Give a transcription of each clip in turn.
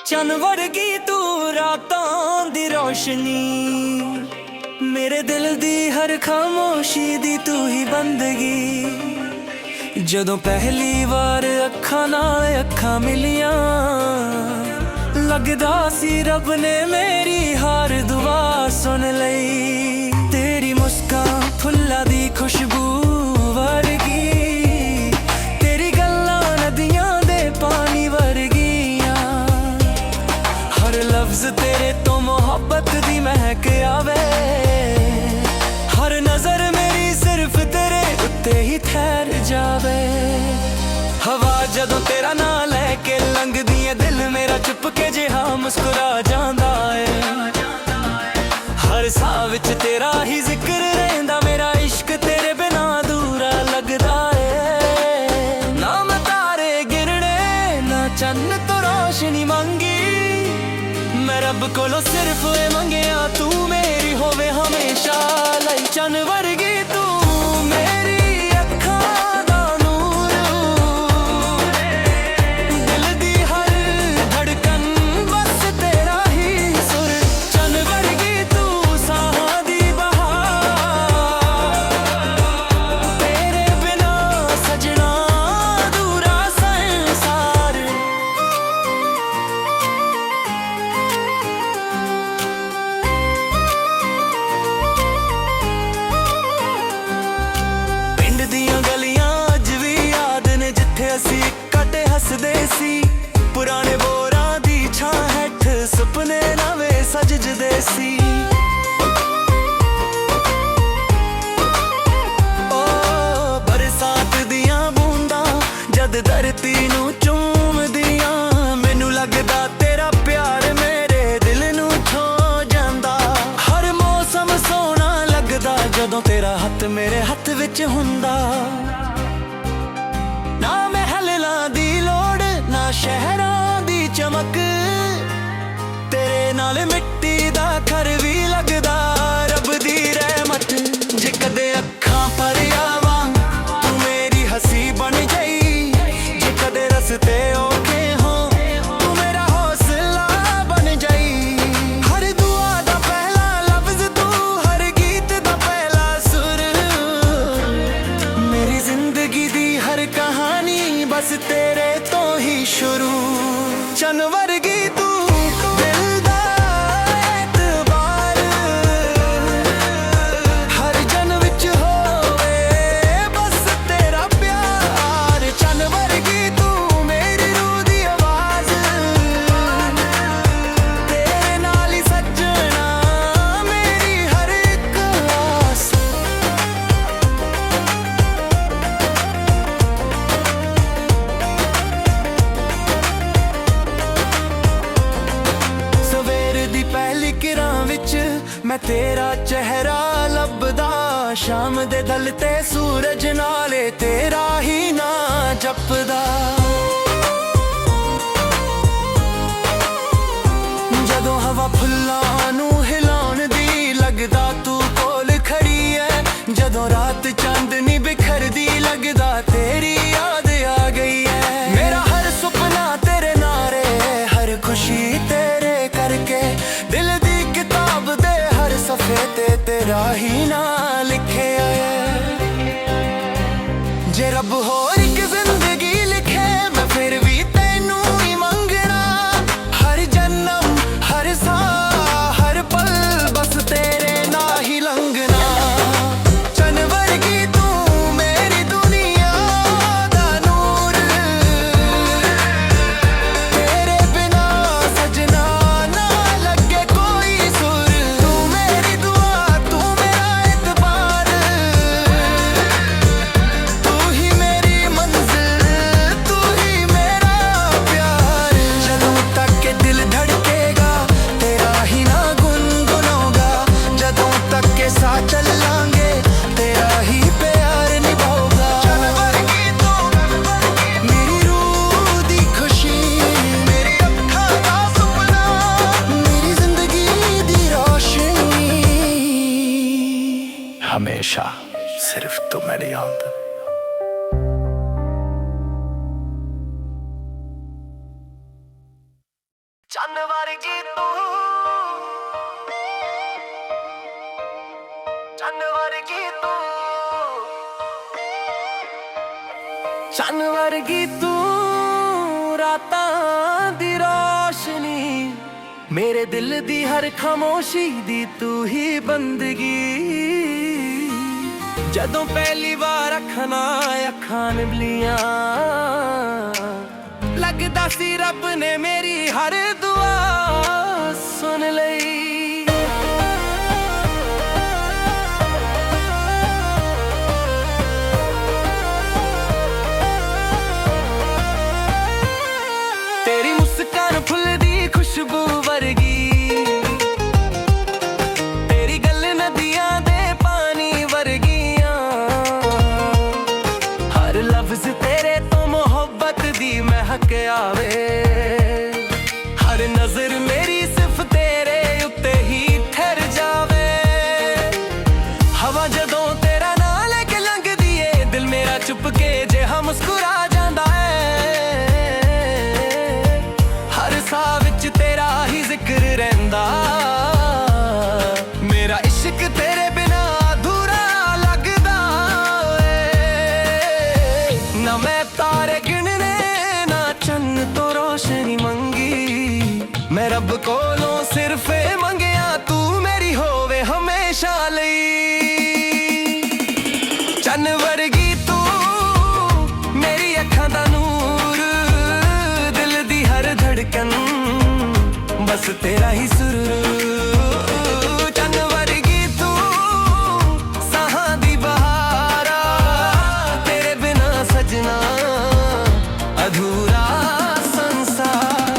चन वर्गी तू रातां दी रोशनी, मेरे दिल दी हर खामोशी दी तू ही बंदगी। जदों पहली बार अखां नाल अखां मिलियां, लगदा सी रब ने मेरी हर दुआ सुन लई। तेरी मुस्कान फुल्लां दी खुशबू वर्गी, तेरी गल्लां नदियां दे पानी वर्गियां। हर लफ्ज तेरे तो मोहब्बत दी महक आवे, हर नजर मेरी सिर्फ तेरे उत्ते ही ठहर जावे। हवा जदों तेरा नां लैके लंघदी है, दिल मेरा चुप के जिहा मुस्कुरा जांदा है। हर साह विच तेरा ही जिक्र रहिंदा, मेरा इश्क तेरे बिना अधूरा लगदा है। ना मैं तारे गिरने ना चन्न तो रोशनी मंगी, मैं रब कोलों सिर्फ ए मंगिया तू मेरी होवे हमेशा लई। चन वर्गी तू मेरी अखां दा नूर, दिल दी हर धड़कन बस तेरा ही सुर। चन वर्गी तू साहां दी बहार, तेरे बिना सजना अधूरा संसार। पिंड दियां गलियां अज भी याद ने, जिथे असी कटे हसदे सी। पुराने बोरां दी छां हेठ सुपने नवे सजदे सी। ओ बरसात दियां बूंदां जद धरती नूं चूमदियां, मैनू लगदा तेरा प्यार मेरे दिल नूं छो जांदा। हर मौसम सोहना लगदा जदों तेरा हत्थ मेरे हत्थ विच हुंदा। ना महलां दी लोड़ ना शहरां दी चमक, तेरे नाल मिट्टी दा घर भी लगदा रब दी रहमत। जे कदे अखां पर आवां तू मेरी हसी बन जाई, जे कदे रस्ते औखे हों तू मेरा हौसला बन जाई। हर दुआ दा पहला लफ्ज तू, हर गीत दा पहला सुर, मेरी जिंदगी दी हर कहानी बस तेरे तो ही शुरू। चन वर्गी तू दिल दा एतबार, हर जन विच होवे बस तेरा प्यार। चन वर्गी तू मेरी रूह दी आवाज, तेरे नाल ही सजना मेरी हर एक आस। सवेर दी पहली किरां विच मैं तेरा चेहरा लभदा, शाम दे ढलते सूरज नाले तेरा ही नां जपदा। जदों हवा फुल्लां नूं हिलाउण दी लगदा तू कोल खड़ी है, जदों रात चांदनी बिखरदी लगदा तेरी याद आ गई है। मेरा हर सुपना तेरे नारे, हर खुशी तेरे करके, दिल दी किताब दे हर सफे ते तेरा ही नां लिखे है। जे रब होर इक जिंदगी लिखे मैं फिर भी तैनू ही मंगना। हर जन्म हर साह हर पल बस तेरे नां ही लंघना। चन वर्गी तू मेरी दुनिया दा नूर, तेरे बिना सजना ना लगे कोई सुर। तू मेरी दुआ तू मेरा एतबार, तू ही मेरी मंजिल तू ही मेरा प्यार। जदों तक के दिल धड़केगा तेरा ही ना गुनगुनाऊंगा, जदों तक के साथ चलांगे तेरा ही प्यार निभाऊंगा। चन वर्गी तू मेरी रूह दी खुशी, मेरी अखां दा सुपना, मेरी जिंदगी दी रोशनी। हमेशा सिर्फ तू मेरी आमदन। ਚੰਨ ਵਰਗੀ ਤੂੰ ਰਾਤਾਂ ਦੀ ਰੋਸ਼ਨੀ, ਮੇਰੇ ਦਿਲ ਦੀ ਹਰ ਖਾਮੋਸ਼ੀ ਦੀ ਤੂੰ ਹੀ ਬੰਦਗੀ। ਜਦੋਂ ਪਹਿਲੀ ਵਾਰ ਅੱਖਾਂ ਨਾਲ ਅੱਖਾਂ ਮਿਲੀਆਂ, ਲੱਗਦਾ ਸੀ ਰੱਬ ਨੇ ਮੇਰੀ ਹਰ ਦੁਆ ਸੁਣ ਲਈ। तेरी मुस्कान फुल दी खुशबू वर्गी, तेरी गल नदियां दे पानी वर्गियां, हर लफ्ज तेरे तो मोहब्बत दी महक आवे, हर नजर मेरी सिर्फ तेरे उत्ते ही ठहर जावे। हवा जदों तेरा नाम लेके लंघदी ए, दिल मेरा चुप के जिहा मुस्कुरा जांदा है। ਸਾਹ ਵਿੱਚ ਤੇਰਾ ਹੀ ਜ਼ਿਕਰ ਰਹਿੰਦਾ, ਮੇਰਾ ਇਸ਼ਕ ਤੇਰੇ ਬਿਨਾ ਅਧੂਰਾ ਲੱਗਦਾ ਏ। ਨਾ ਮੈਂ ਤਾਰੇ ਗਿਣਨੇ, ਨਾ ਚੰਨ ਤੋਂ ਰੋਸ਼ਨੀ ਮੰਗੀ, ਮੈਂ ਰੱਬ ਕੋਲੋਂ ਸਿਰਫ ਇਹ ਮੰਗਿਆ ਤੂੰ ਮੇਰੀ ਹੋਵੇ ਹਮੇਸ਼ਾ ਲਈ। ਚੰਨ ਵਰਗੀ ਤੂੰ ਮੇਰੀ ਅੱਖਾਂ ਦਾ ਨੂਰ, ਦਿਲ ਦੀ ਹਰ ਧੜਕਨ बस तेरा ही सुरूर। चंन वर्गी तू साहां दी बहारा, तेरे बिना सजना अधूरा संसार।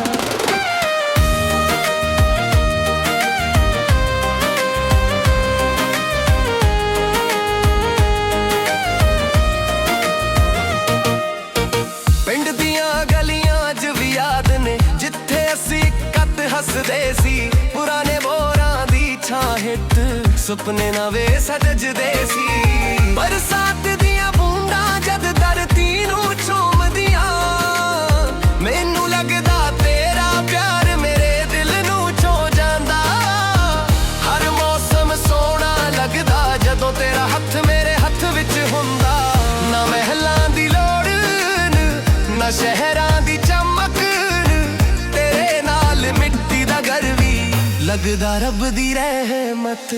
पिंड दियां गलियां च भी याद ने जिथे असी हसदे सी, पुराने बोरां दी छां हेठ सुपने नवे सजदे सी। बरसात दियां बूंदां जद धरती नूं चूमदियां, मैनू लगदा तेरा प्यार मेरे दिल नूं छो जांदा। हर मौसम सोहना लगदा जदों तेरा हत्थ मेरे हत्थ विच हुंदा। ना महलां दी लोड़ ना शहरां दी चमक, लगदा रब दी रहमत।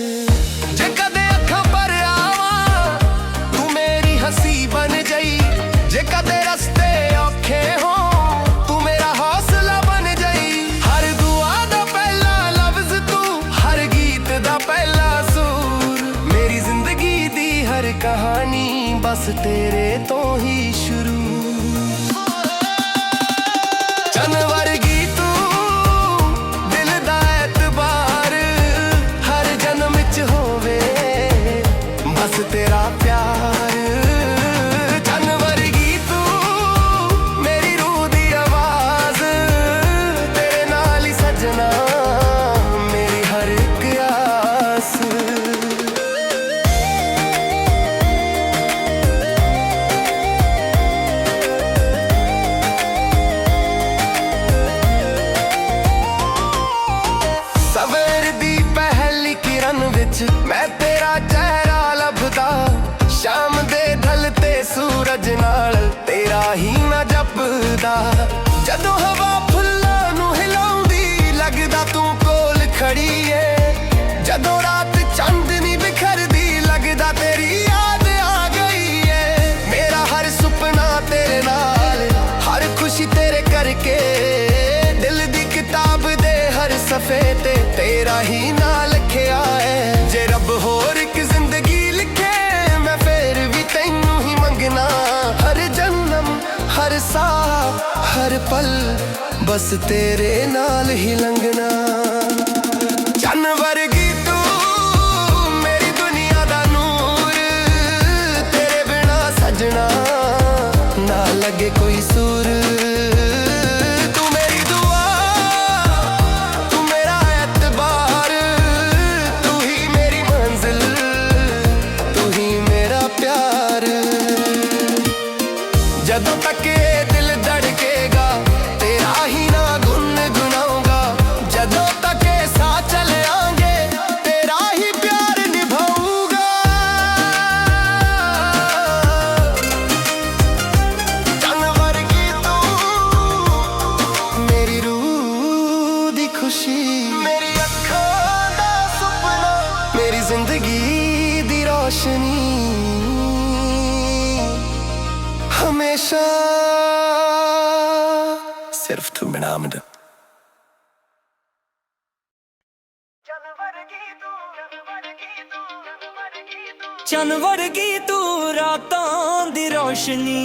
जे कदे अखां पर आवां तू मेरी हंसी बन जाई, जे कदे रस्ते औखे हो तू मेरा हौसला बन जाई। हर दुआ दा पहला लफ्ज तू, हर गीत दा पहला सुर, मेरी जिंदगी दी हर कहानी बस तेरे तो ही शुरू। चंन वर्गी तेरा प्यार। चंन वर्गी तू मेरी रूह दी आवाज, तेरे नाल ही सजना मेरी हर एक आस। सवेर दी पहली किरण विच मैं तेरा चेहरा लभदा, शाम दे ढलते सूरज नाल तेरा ही ना जपदा। जदों हवा फुल्लां नूं हिलाउंदी लगदा तू कोल खड़ी ए, जदों रात चांदनी बिखरदी लगदा तेरी याद आ गई है। मेरा हर सुपना तेरे नाल, हर खुशी तेरे करके, दिल दी किताब दे हर सफे ते तेरा ही नाम लिखिया है। जे रब होर एक जिंदगी लिखे मैं फिर भी तैनू ही मंगना, हर जन्म हर साह हर पल बस तेरे नाल ही लंघना। चंन वर्गी तू मेरी दुनिया दा नूर, तेरे बिना सजना ना लगे कोई सुर। जदों तक ये दिल धड़केगा तेरा ही ना गुनगुनाऊंगा, जदों तक ये साथ चले आएंगे तेरा ही प्यार निभाऊंगा। ਸਿਰਫ ਤੂੰ ਬਿਨਾਂ ਮਿੰਟ ਚੰਨ ਵਰਗੀ ਤੂੰ ਰਾਤਾਂ ਦੀ ਰੋਸ਼ਨੀ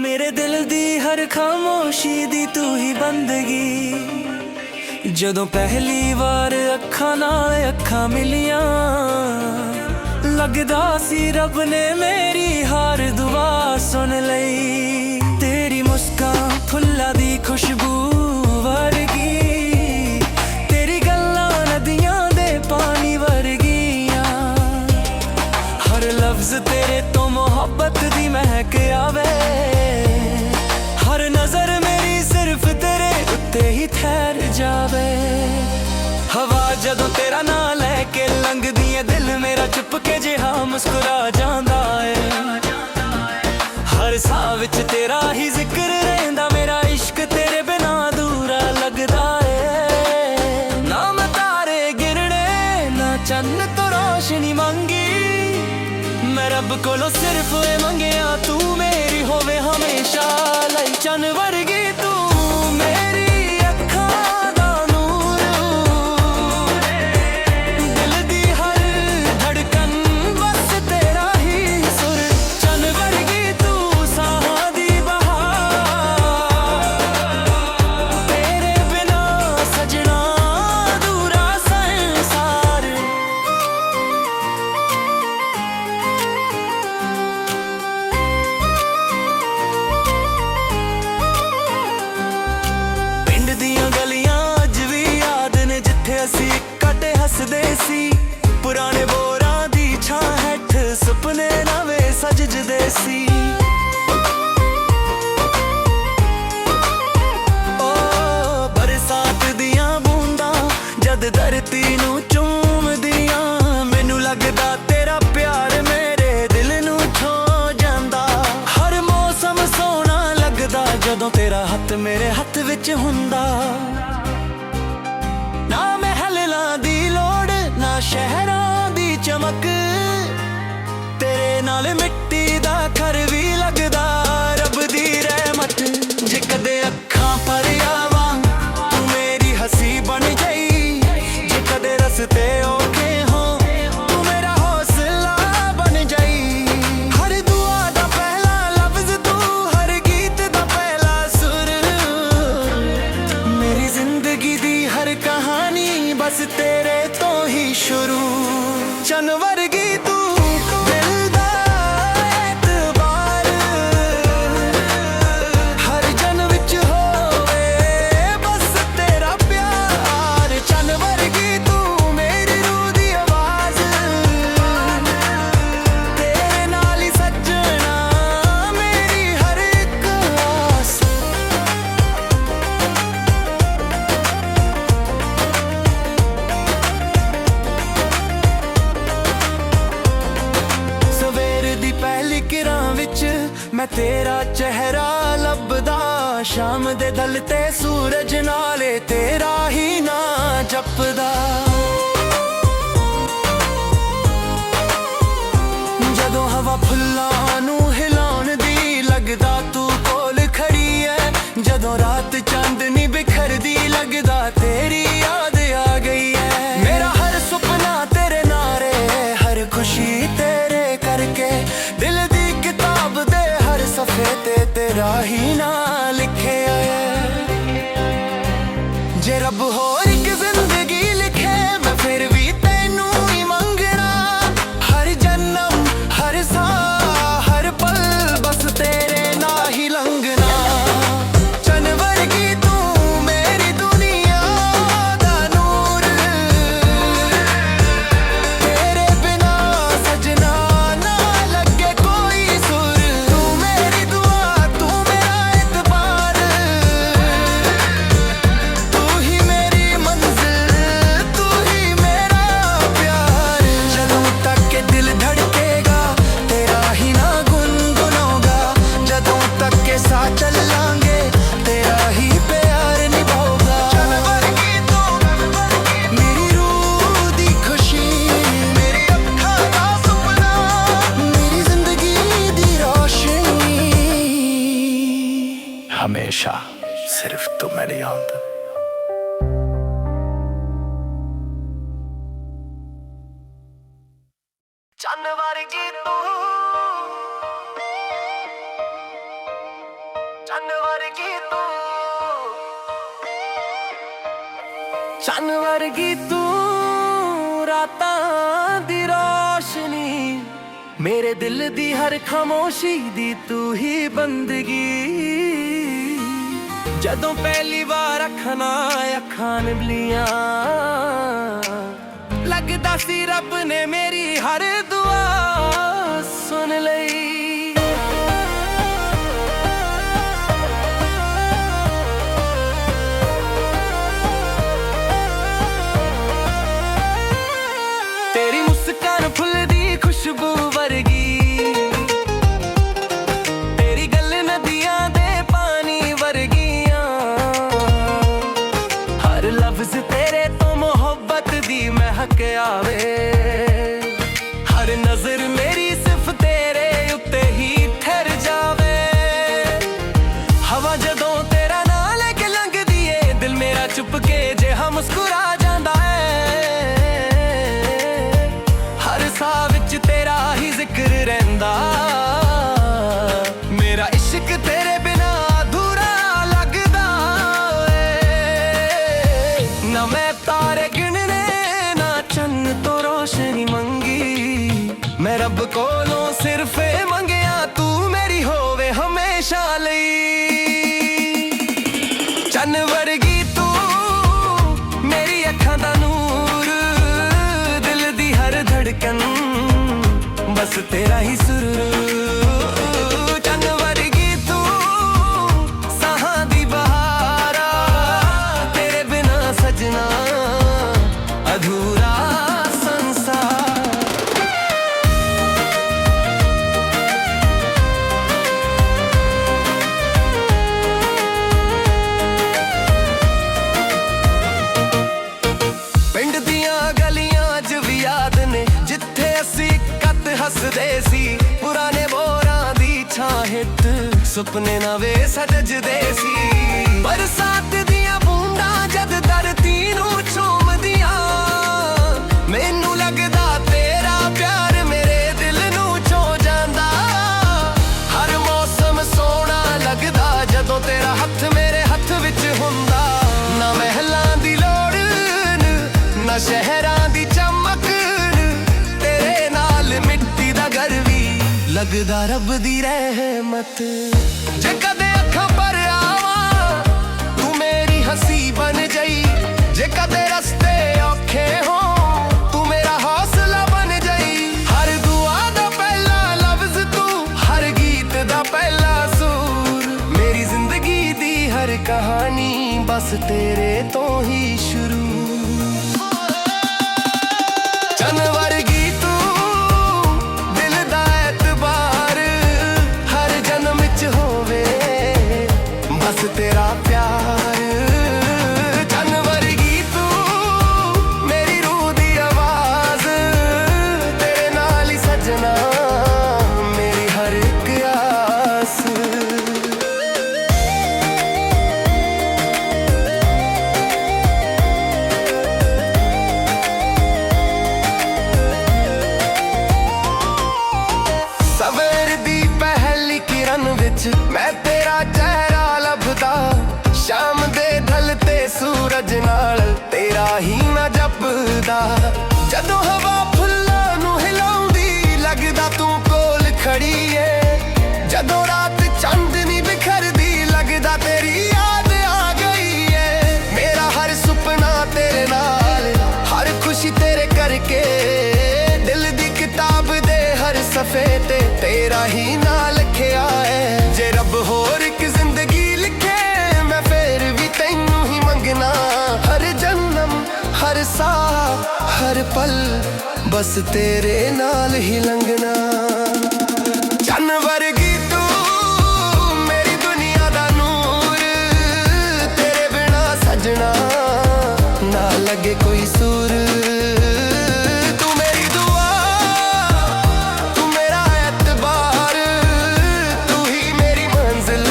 ਮੇਰੇ ਦਿਲ ਦੀ ਹਰ ਖਾਮੋਸ਼ੀ ਦੀ ਤੂੰ ਹੀ ਬੰਦਗੀ ਜਦੋਂ ਪਹਿਲੀ ਵਾਰ ਅੱਖਾਂ ਨਾਲ ਅੱਖਾਂ ਮਿਲੀਆਂ ਲੱਗਦਾ ਸੀ ਰੱਬ ਨੇ ਮੇਰੀ ਹਰ ਦੁਆ ਸੁਣ ਲਈ ਤੇਰੀ ਮੁਸਕਾਨ ਫੁੱਲਾਂ ਦੀ ਖੁਸ਼ਬੂ ਵਰਗੀ ਤੇਰੀ ਗੱਲਾਂ ਨਦੀਆਂ ਦੇ ਪਾਣੀ ਵਰਗੀਆਂ ਹਰ ਲਫ਼ਜ਼ ਤੇਰੇ ਤੋਂ ਮੁਹੱਬਤ ਦੀ ਮਹਿਕ ਆਵੇ ਹਰ ਨਜ਼ਰ ਮੇਰੀ ਸਿਰਫ ਤੇਰੇ ਉੱਤੇ ਹੀ ਠਹਿਰ ਜਾਵੇ ਹਵਾ ਜਦੋਂ ਤੇਰਾ ਨਾਂ ਲੈ ਕੇ ਲੰਘਦੀ ਏ ਦਿਲ ਮੇਰਾ ਚੁੱਪ ਕੇ ਜਿਹਾ ਮੁਸਕਰਾ ਜਾਂਦਾ ਏ ਹਰ ਸਾਹ ਵਿੱਚ ਤੇਰਾ ਹੀ ਜ਼ਿਕਰ ਰਹਿੰਦਾ ਮੇਰਾ ਇਸ਼ਕ ਤੇਰੇ ਬਿਨਾਂ ਅਧੂਰਾ ਲੱਗਦਾ ਏ ਨਾ ਮੈਂ ਤਾਰੇ ਗਿਰਨੇ ਨਾ ਚੰਨ ਤੋਂ ਰੋਸ਼ਨੀ ਮੰਗੀ ਮੈਂ ਰੱਬ ਕੋਲੋਂ ਸਿਰਫ ਇਹ ਮੰਗਿਆ ਤੂੰ ਮੇਰੀ ਹੋਵੇ ਹਮੇਸ਼ਾ ਲਈ ਚੰਨ ਵਰਗੀ ਤੂੰ ਮੇਰੀ ਅੱਖਾਂ ਦਾ ਨੂਰ ਦਿਲ ਦੀ ਹਰ ਧੜਕਨ ਬਸ ਤੇਰਾ ਹੀ ਸੁਰ ਚੰਨ ਵਰਗੀ ਤੂੰ ਸਾਹਾਂ ਦੀ ਬਹਾਰ ਤੇਰੇ ਬਿਨਾਂ ਸਜਣਾ ਅਧੂਰਾ ਸੰਸਾਰ ਦੀਆਂ ਗਲੀਆਂ ਅੱਜ ਵੀ ਯਾਦ ਨੇ ਜਿੱਥੇ ਅਸੀਂ ਇਕੱਠੇ ਹੱਸਦੇ ਸੀ ਪੁਰਾਣੇ ਬੋਰਾਂ ਦੀ ਛਾਂ ਹੇਠ ਸੁਪਨੇ ਨਵੇਂ ਸਜਦੇ ਸੀ ਓ ਬਰਸਾਤ ਦੀਆਂ ਬੂੰਦਾਂ ਜਦ ਧਰਤੀ ਨੂੰ ਚੂਮਦੀਆਂ ਮੈਨੂੰ ਲੱਗਦਾ ਤੇਰਾ ਪਿਆਰ ਮੇਰੇ ਦਿਲ ਨੂੰ ਛੋ ਜਾਂਦਾ ਹਰ ਮੌਸਮ ਸੋਹਣਾ ਲੱਗਦਾ ਜਦੋਂ ਤੇਰਾ ਹੱਥ ਮੇਰੇ ਹੱਥ ਵਿੱਚ ਹੁੰਦਾ ਨਾ ਮਹਿਲਾਂ ਦੀ ਲੋੜ ਨਾ ਸ਼ਹਿਰਾਂ ਦੀ ਚਮਕ ਤੇਰੇ ਨਾਲ ਮਿੱਟੀ ਦਾ ਘਰ ਵੀ ਲੱਗਦਾ ਰੱਬ ਦੀ ਰਹਿਮਤ ਜੇ ਕਦੇ ਅੱਖਾਂ ਭਰ ਆਵਾਂ ਤੂੰ ਮੇਰੀ ਹੱਸੀ ਬਣ ਜਾਈ ਜੇ ਕਦੇ ਰਸਤੇ ਔਖੇ ਹੋ ਤੂੰ ਮੇਰਾ ਹੌਸਲਾ ਬਣ ਜਾਈ ਹਰ ਦੁਆ ਦਾ ਪਹਿਲਾ ਲਫ਼ਜ਼ ਤੂੰ ਹਰ ਗੀਤ ਦਾ ਪਹਿਲਾ ਸੁਰ ਮੇਰੀ ਜ਼ਿੰਦਗੀ ਦੀ ਹਰ ਕਹਾਣੀ ਬਸ ਤੇਰੇ ਤੋਂ ਹੀ ਸ਼ੁਰੂ ਚੰਨ ਵਰਗੀ ਤੂੰ ਦਿਲ ਦਾ ਐਤਬਾਰ ਹਰ ਜਨ ਵਿੱਚ ਹੋਵੇ ਬਸ ਤੇਰਾ ਪਿਆਰ ਚੰਨ ਵਰਗੀ ਤੂੰ ਮੇਰੀ ਰੂਹ ਦੀ ਆਵਾਜ਼ ਤੇਰੇ ਨਾਲ ਹੀ ਸੱਜਣਾ ਮੇਰੀ ਹਰ ਇੱਕ ਆਸ ਸਵੇਰ ਦੀ ਪਹਿਲੀ ਕਿਰਾਂ ਵਿੱਚ ਮੈਂ ਤੇਰਾ ਚਿਹਰਾ ਲੱਭਦਾ ਸ਼ਾਮ ਦੇ ਦਲ ਤੇ ਸੂਰਜ ਨਾਲੇ ਤੇਰਾ ਹੀ ਨਾਂ ਜਪਦਾ ਜਦੋਂ ਹਵਾ ਫੁੱਲਾਂ ਨੂੰ ਹਿਲਾਉਣ ਦੀ ਲੱਗਦਾ ਤੂੰ ਕੋਲ ਖੜੀ ਐ ਜਦੋਂ ਰਾਤ ਚਾਂਦਨੀ ਬਿਖਰਦੀ ਲੱਗਦਾ ਤੇਰੀ ਯਾਦ ਆ ਗਈ ਐ ਮੇਰਾ ਹਰ ਸੁਪਨਾ ਤੇਰੇ ਨਾਰੇ ਹਰ ਖੁਸ਼ੀ ਤੇਰੇ ਕਰਕੇ ਦਿਲ ਦੀ ਕਿਤਾਬ ਦੇ ਹਰ ਸਫੇ ਤੇ ਤੇਰਾ ਹੀ ਨਾਂ ਲਿਖਿਆ ਐ ਜੇ ਰੱਬ ਹੋਰ ਇੱਕ ਜ਼ਿੰਦਗੀ ਲਿਖੇ ਮੈਂ ਫਿਰ ਵੀ ਤੈਨੂੰ ਹੀ ਮੰਗਣਾ ਹਰ ਜਨਮ ਹਰ ਸਾਹ ਹਰ ਪਲ ਬਸ ਤੇਰੇ ਨਾਲ ਹੀ ਲੰਘਣਾ ਚੰਨ ਵਰਗੀ ਤੂੰ ਮੇਰੀ ਦੁਨੀਆ ਦਾ ਨੂਰ ਤੇਰੇ ਬਿਨਾਂ ਸਜਣਾ ਨਾ ਲੱਗੇ ਕੋਈ ਸੁਰ ਤੂੰ ਮੇਰੀ ਦੁਆ ਤੂੰ ਮੇਰਾ ਐਤਬਾਰ हमेशा सिर्फ तू मेरी याद। चन्न वर्गी तू, चन्न वर्गी तू, चन्न वर्गी तू, रातां दी रोशनी, मेरे दिल दी हर खामोशी दी तू ही बंदगी। जदों पहली बार अखां नाल अखां मिलियां, लगदा सी रब ने मेरी हर दुआ सुन लई। तेरी मुस्कान फुल दी खुशबू वर्गी, तेरी गल नदियां दे पानी वर्गियां, हर लफ्ज तेरे तो मोहब्बत दी महक आवे, हर नजर मेरी सिर्फ तेरे उत्ते ही ठहर जावे। हवा जदों तेरा नाम लेके लंघदी ए, दिल मेरा चुप के जिहा मुस्कुरा जांदा है, हर साह विच तेरा ही जिक्र रहिंदा। मेरा इश्क तेरे बिना अधूरा लगदा है। ना मैं तारे गिनने, ना चन्न तो रोशनी मंगी, मैं रब कोलों सिर्फ मंगिया तू मेरी होवे हमेशा लई। चन्न वर्गी तू, मेरी अखां दा नूर, दिल दी हर धड़कन बस तेरा ही सुरूर। चन्न वर्गी तू, साहां दी बहारा, तेरे बिना सजना अधूरा संसार। पिंड दियां गलियां च भी याद ने, जिथे असी कत हसदे सी, पुराने बोरां दी छां हेठ सुपने नवे सजदे सी। बरसात दियां बूंदां जद धरती नूं चूमदियां, मैनू लगदा तेरा प्यार मेरे दिल नूं छो जांदा। हर मौसम सोहना लगदा जदों तेरा हत्थ मेरे हत्थ विच हुंदा। ना महलां दी लोड़, ना शहरां दी चमक, तेरे नाल मिट्टी दा घर भी लगदा रब दी रहमत। जे कदे अखां पर आवां, तू मेरी हंसी बन जाई, जे कदे रस्ते औखे हो, तू मेरा हौसला बन जाई। हर दुआ दा पहला लफ्ज तू, हर गीत दा पहला सुर, मेरी जिंदगी दी हर कहानी बस तेरे तो ही शुरू। चन्न वर्गी तू, दिल दा एतबार, हर जन्म च होवे बस तेरा प्यार। चन्न वर्गी तू, मेरी रूह दी आवाज, तेरे नाल ही सजना मेरी हर एक आस। सवेर दी पहली किरण विच मैं तेरा चेहरा लभदा, शाम दे ढलते सूरज नाल तेरा ही ना जपदा। जदों हवा फुल्लां नूं हिलाउंदी, लगदा तू कोल खड़ी है। जदों रात चांदनी बिखरदी, लगदा तेरी याद आ गई है। मेरा हर सुपना तेरे नाल, हर खुशी तेरे करके, दिल दी किताब दे हर सफे ते तेरा ही ना लिखिया है। जे रब होर एक जिंदगी लिखे, मैं फिर भी तैनू ही मंगना। हर जन्म, हर साह, हर पल बस तेरे नाल ही लंघना। चन्न वर्गी तू, मेरी दुनिया दा नूर, तेरे बिना सजना ना लगे कोई सुर। तू मेरी दुआ, तू मेरा एतबार, तू ही मेरी मंजिल,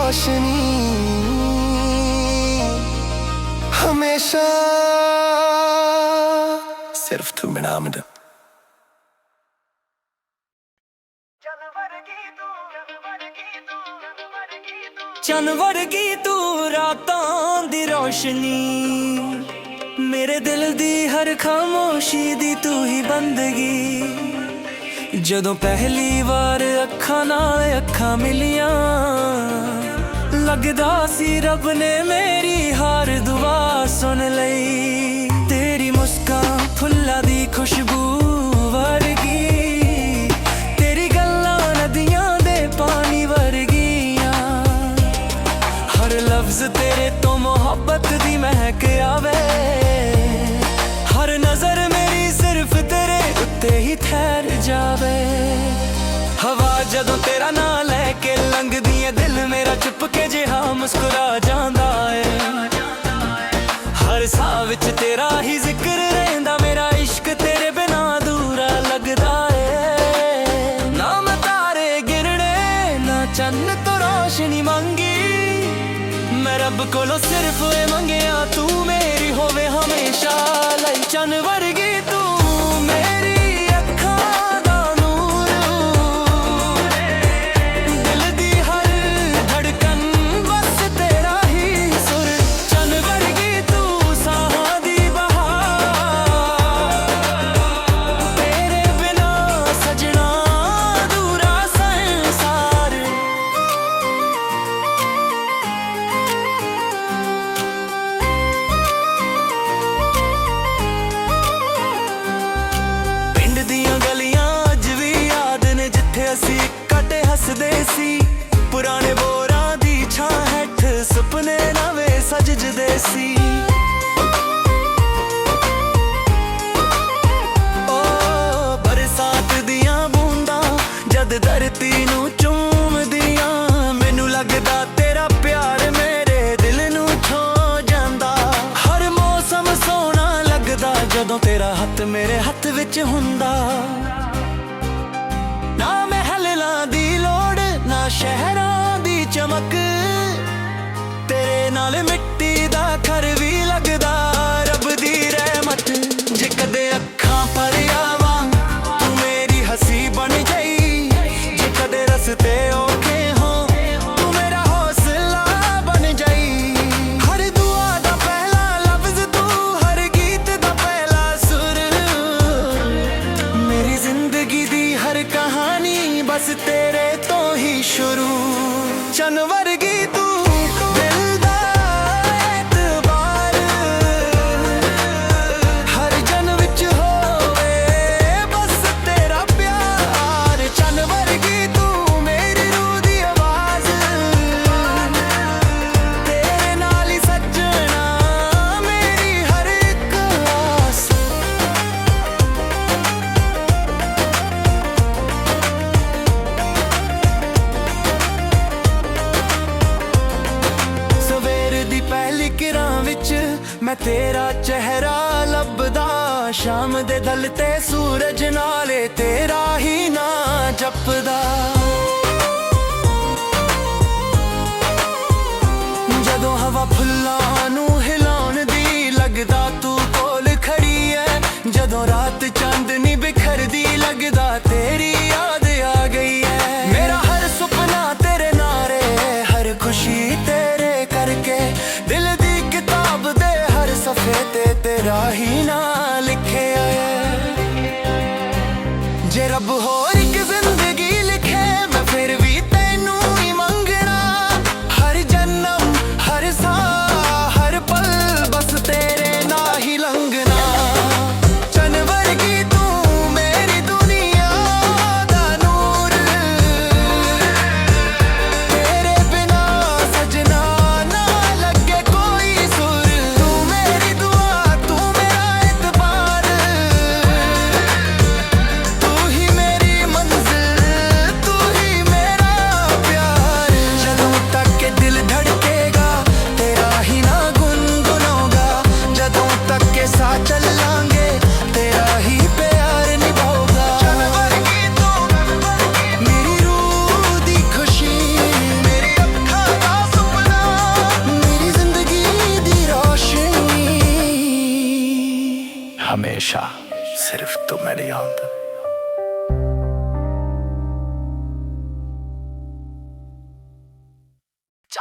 रोशनी हमेशा सिर्फ तू मेरा आमद चन वर्गी तू रातां दी रोशनी मेरे दिल दी हर खामोशी दी तू ही बंदगी जदों पहली बार अखां नाल अखां मिलियां लगदा सी रब ने मेरी हर दुआ सुन लई तेरी मुस्कान फुल्लां दी खुशबू वर्गी तेरी गल्लां नदियां दे पानी वर्गियां हर लफ्ज तेरे तो मोहब्बत दी महक आवे हर नजर मेरी सिर्फ तेरे उत्ते ही ठहर जावे हवा जदों तेरा नां लैके लंघदी है दिल मेरा चुप के जिहा मुस्कुरा जांदा है हर साह विच तेरा ही जिक्र रहिंदा मेरा इश्क तेरे बिना अधूरा लगदा है ना मैं तारे गिरने ना चन्न तो रोशनी मंगी मैं रब कोलों सिर्फ ए मंगिया तू मेरी होवे हमेशा लाई चन वर्गी तू मेरी अखां दा नूर दिल दी हर धड़कन बस तेरा ही सुर चन वर्गी तू साहां दी बहार तेरे बिना सजना अधूरा संसार ਅਸੀਂ ਇਕੱਠੇ ਹੱਸਦੇ ਸੀ ਪੁਰਾਣੇ ਬੋਰਾਂ ਦੀ ਛਾਂ ਹੇਠ ਸੁਪਨੇ ਨਵੇਂ ਸਜਦੇ ਸੀ ਓ ਬਰਸਾਤ ਦੀਆਂ ਬੂੰਦਾਂ ਜਦ ਧਰਤੀ ਨੂੰ ਚੂਮਦੀਆਂ ਮੈਨੂੰ ਲੱਗਦਾ ਤੇਰਾ ਪਿਆਰ ਮੇਰੇ ਦਿਲ ਨੂੰ ਛੋ ਜਾਂਦਾ ਹਰ ਮੌਸਮ ਸੋਹਣਾ ਲੱਗਦਾ ਜਦੋਂ ਤੇਰਾ ਹੱਥ ਮੇਰੇ ਹੱਥ ਵਿੱਚ ਹੁੰਦਾ ना महलां दी लोड़ ना शहरां दी चमक तेरे नाल मिट्टी दा घर भी लगदा रब दी रहमत जे कदे अखां पर आवां तू मेरी हसी बन जाई जे कदे रस्ते औखे हो तू मेरा हौसला बन जाई हर दुआ दा पहला लफ्ज तू हर गीत दा पहला सुर मेरी जिंदगी दी हर कहानी बस तेरे तो ही शुरू चन वर्गी तू दिल दा एतबार हर जन विच होवे बस तेरा प्यार चन वर्गी तू मेरी रूह दी आवाज तेरे नाल ही सजना मेरी हर एक आस पहली किरां विच मैं तेरा चेहरा लभदा शाम दे ढलते सूरज नाले तेरा ही नां जपदा जदों हवा फुल्लां नूं हिलाउण दी लगदा तू कोल खड़ी है जदों रात चांदनी बिखरदी लगदा तेरी याद आ गई है मेरा हर सुपना तेरे नारे हर खुशी तेरे करके दिल दी किताब दे हर सफे ते तेरा ही नां लिखे आया जे रब होर एक जिंदगी लिखे मैं फिर भी तैनू ही मंगना हर जन्म हर साह हर पल बस तेरे नां ही लंघना चन वर्गी तू मेरी दुनिया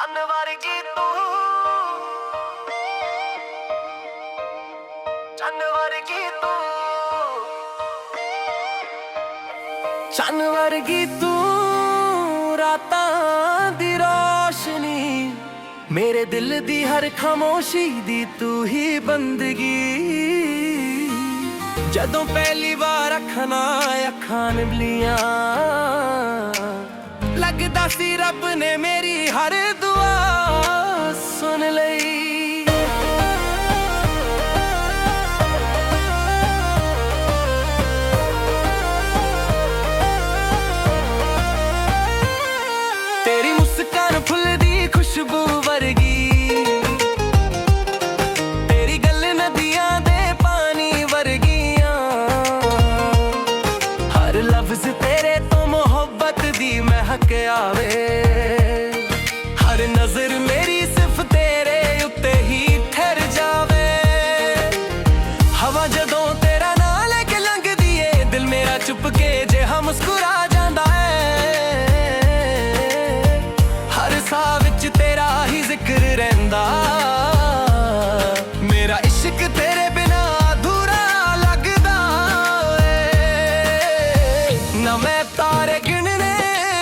ਚੰਨ ਵਰਗੀ ਤੂੰ, ਚੰਨ ਵਰਗੀ ਤੂੰ, ਚੰਨ ਵਰਗੀ ਤੂੰ, ਰਾਤਾਂ ਦੀ ਰੋਸ਼ਨੀ, ਮੇਰੇ ਦਿਲ ਦੀ ਹਰ ਖਾਮੋਸ਼ੀ ਦੀ ਤੂੰ ਹੀ ਬੰਦਗੀ। ਜਦੋਂ ਪਹਿਲੀ ਵਾਰ ਅੱਖਾਂ ਨਾਲ ਅੱਖਾਂ ਮਿਲੀਆਂ, ਲੱਗਦਾ ਸੀ ਰੱਬ ਨੇ ਮੇਰੀ ਹਰ ਦੁਆ ਸੁਣ ਲਈ। ਤੇਰੀ ਮੁਸਕਾਨ ਫੁੱਲ ਦੀ ਖੁਸ਼ਬੂ ਵਰਗੀ, ਤੇਰੀ ਗੱਲ ਨਦੀਆਂ ਦੇ ਪਾਣੀ ਵਰਗੀਆਂ, ਹਰ ਲਫ਼ਜ਼ ਤੇਰੇ ਤੋਂ ਮੁਹੱਬਤ ਦੀ ਮਹਿਕ ਆਵੇ, ਹਰ ਨਜ਼ਰ ਮੇਰੀ ਸਿਰਫ ਤੇਰੇ ਉੱਤੇ ਹੀ ਠਹਿਰ ਜਾਵੇ। ਹਵਾ ਜਦੋਂ ਤੇਰਾ ਨਾਂ ਲੈ ਕੇ ਲੰਘਦੀ ਏ, ਦਿਲ ਮੇਰਾ ਚੁੱਪ ਕੇ ਜਿਹਾ ਮੁਸਕਰਾ ਜਾਂਦਾ ਏ, ਹਰ ਸਾਹ ਵਿੱਚ ਤੇਰਾ ਹੀ ਜ਼ਿਕਰ ਰਹਿੰਦਾ। ਮੇਰਾ ਇਸ਼ਕ ਤੇਰੇ ਬਿਨਾ ਅਧੂਰਾ ਲੱਗਦਾ ਏ। ਨਾ ਮੈਂ ਤਾਰੇ ਗਿਣਨੇ,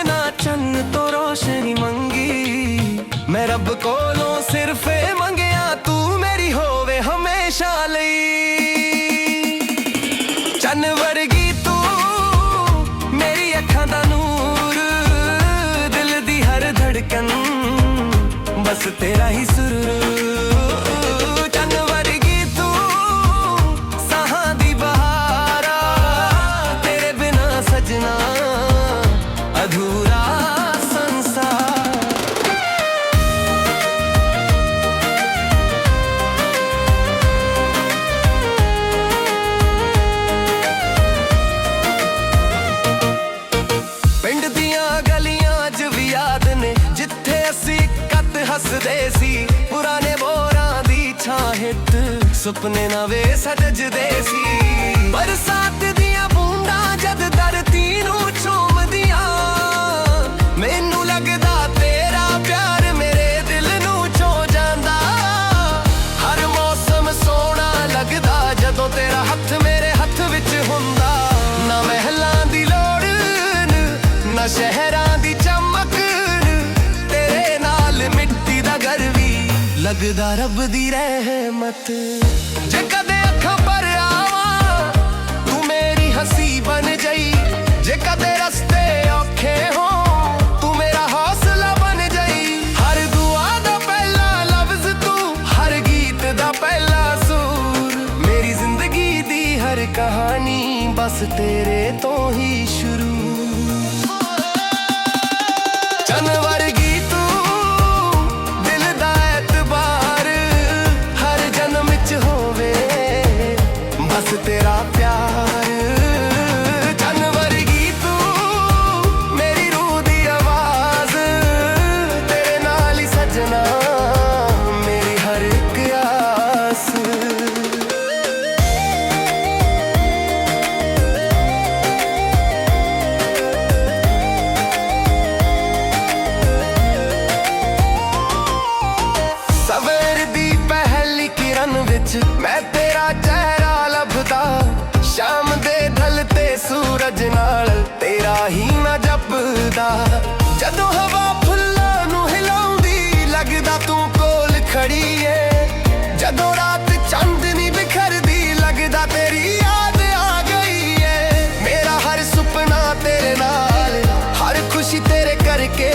ਨਾ ਚੰਨ ਤੋਂ ਰੋਸ਼ਨੀ ਮੰਗੀ, ਮੈਂ ਰੱਬ ਕੋਲੋਂ ਸਿਰਫ ਇਹ ਮੰਗਿਆ, ਤੂੰ ਮੇਰੀ ਹੋਵੇ ਹਮੇਸ਼ਾ ਲਈ। ਚੰਨ ਵਰਗੀ ਤੂੰ, ਮੇਰੀ ਅੱਖਾਂ ਦਾ ਨੂਰ, ਦਿਲ ਦੀ ਹਰ ਧੜਕਨ ਬਸ ਤੇਰਾ ਹੀ ਸੁਰੂਰ। ਚੰਨ ਵਰਗੀ ਤੂੰ, ਸਾਹਾਂ ਦੀ ਬਹਾਰਾ, ਤੇਰੇ ਬਿਨਾ ਸਜਣਾ ਅਧੂਰਾ ਸੰਸਾਰ। ਪਿੰਡ ਦੀਆਂ ਗਲੀਆਂ 'ਚ ਵੀ ਯਾਦ ਨੇ, ਜਿੱਥੇ ਅਸੀਂ ਕੱਤ ਹੱਸਦੇ ਸੀ, ਪੁਰਾਣੇ ਮੋਰਾਂ ਦੀ ਛਾਂ ਹੇਠ ਸੁਪਨੇ ਨਵੇਂ ਸਜਦੇ ਸੀ। ਬਰਸਾਤ ਦੀਆਂ ਬੂੰਦਾਂ ਜਦ ਧਰਤੀ ਨੂੰ ਚੂਮਦੀਆਂ, ਮੈਨੂੰ ਲੱਗਦਾ ਤੇਰਾ ਪਿਆਰ ਮੇਰੇ ਦਿਲ ਨੂੰ ਛੂਹ ਜਾਂਦਾ। ਹਰ ਮੌਸਮ ਸੋਹਣਾ ਲੱਗਦਾ ਜਦੋਂ ਤੇਰਾ ਹੱਥ ਮੇਰੇ ਹੱਥ ਵਿੱਚ ਹੁੰਦਾ। ਨਾ ਮਹਿਲਾਂ ਦੀ ਲੋੜ, ਨਾ ਸ਼ਹਿਰਾਂ ਦੀ ਚਮਕ, ਤੇਰੇ ਨਾਲ ਮਿੱਟੀ ਦਾ ਘਰ ਵੀ ਲੱਗਦਾ ਰੱਬ ਦੀ ਰਹਿਮਤ। ਜੇ ਕਦੇ ਅੱਖਾਂ ਭਰ ਆਵਾਂ, ਤੂੰ ਮੇਰੀ ਹੱਸੀ ਬਣ ਜਾਈ, ਜੇ ਕਦੇ ਰਸਤੇ ਔਖੇ ਹੋ, ਤੂੰ ਮੇਰਾ ਹੌਸਲਾ ਬਣ ਜਾਈ। ਹਰ ਦੁਆ ਦਾ ਪਹਿਲਾ ਲਫ਼ਜ਼ ਤੂੰ, ਹਰ ਗੀਤ ਦਾ ਪਹਿਲਾ ਸੁਰ, ਮੇਰੀ ਜ਼ਿੰਦਗੀ ਦੀ ਹਰ ਕਹਾਣੀ ਬਸ ਤੇਰੇ ਤੋਂ ਹੀ ਸ਼ੁਰੂ। ਚੰਨ ਵਰਗੀ ਤੂੰ, ਦਿਲ ਦਾ ਐਤਬਾਰ, ਹਰ ਜਨਮ ਵਿੱਚ ਹੋਵੇ ਬਸ ਤੇਰਾ ਪਿਆਰ। ਚੰਨ ਵਰਗੀ ਤੂੰ, ਮੇਰੀ ਰੂਹ ਦੀ ਆਵਾਜ਼, ਤੇਰੇ ਨਾਲ ਹੀ ਸਜਣਾ ਮੇਰੀ ਹਰ ਇੱਕ ਆਸ। ਸਵੇਰ ਦੀ ਪਹਿਲੀ ਕਿਰਨ ਵਿੱਚ ਮੈਂ ਤੇਰਾ ਚਿਹਰਾ ਲੱਭਦਾ, ਸ਼ਾਮ ਦੇ ਢਲਤੇ ਸੂਰਜ ਨਾਲ ਤੇਰਾ ਹੀ ਨਾ ਜਪਦਾ। ਜਦੋਂ ਹਵਾ ਫੁੱਲਾਂ ਨੂੰ ਹਿਲਾਉਂਦੀ, ਲੱਗਦਾ ਤੂੰ ਕੋਲ ਖੜੀ ਏ, ਜਦੋਂ ਰਾਤ ਚਾਂਦਨੀ ਬਿਖਰਦੀ, ਲੱਗਦਾ ਤੇਰੀ ਯਾਦ ਆ ਗਈ ਏ। ਮੇਰਾ ਹਰ ਸੁਪਨਾ ਤੇਰੇ ਨਾਲ, ਹਰ ਖੁਸ਼ੀ ਤੇਰੇ ਕਰਕੇ,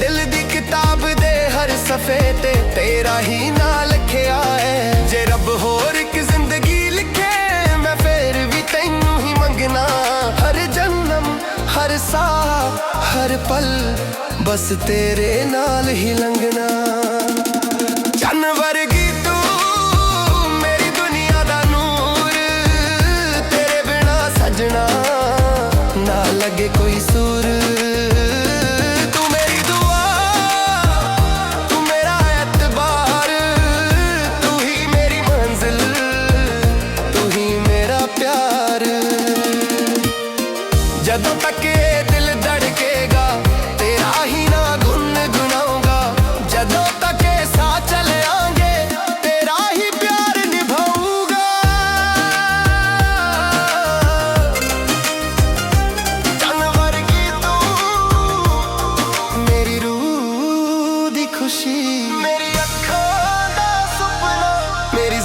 ਦਿਲ ਦੀ ਕਿਤਾਬ ਦੇ ਹਰ ਸਫੇ ਤੇ ਤੇਰਾ ਹੀ ਨਾਂ ਲਿਖਿਆ ਏ। ਜੇ ਰੱਬ ਹੋਰ ਇੱਕ ਜ਼ਿੰਦਗੀ ਲਿਖੇ, ਮੈਂ ਫੇਰ ਵੀ ਤੈਨੂੰ ਹੀ ਮੰਗਣਾ। ਹਰ ਜਨਮ, ਹਰ ਸਾਹ, ਹਰ ਪਲ ਬਸ ਤੇਰੇ ਨਾਲ ਹੀ ਲੰਘਣਾ। ਚੰਨ ਵਰਗੀ ਤੂੰ, ਮੇਰੀ ਦੁਨੀਆ ਦਾ ਨੂਰ, ਤੇਰੇ ਬਿਨਾ ਸਜਣਾ ਨਾ ਲੱਗੇ ਕੋਈ ਸੁਰ। ਤੂੰ ਮੇਰੀ ਦੁਆ, ਤੂੰ ਮੇਰਾ ਐਤਬਾਰ, ਤੂੰ ਹੀ ਮੇਰੀ ਮੰਜ਼ਿਲ, ਤੂੰ ਹੀ ਮੇਰਾ ਪਿਆਰ। ਜਦੋਂ ਤੱਕ ਇਹ ਦਿਲ ਧੜਕੇਗਾ, ਤੇਰਾ ਹੀ ਨਾ ਗੁਣਗੁਣਾਊਂਗਾ,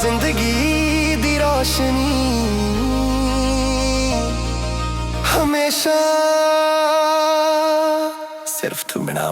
ਜ਼ਿੰਦਗੀ ਦੀ ਰੋਸ਼ਨੀ ਹਮੇਸ਼ਾ ਸਿਰਫ ਤੂੰ ਬਿਨਾ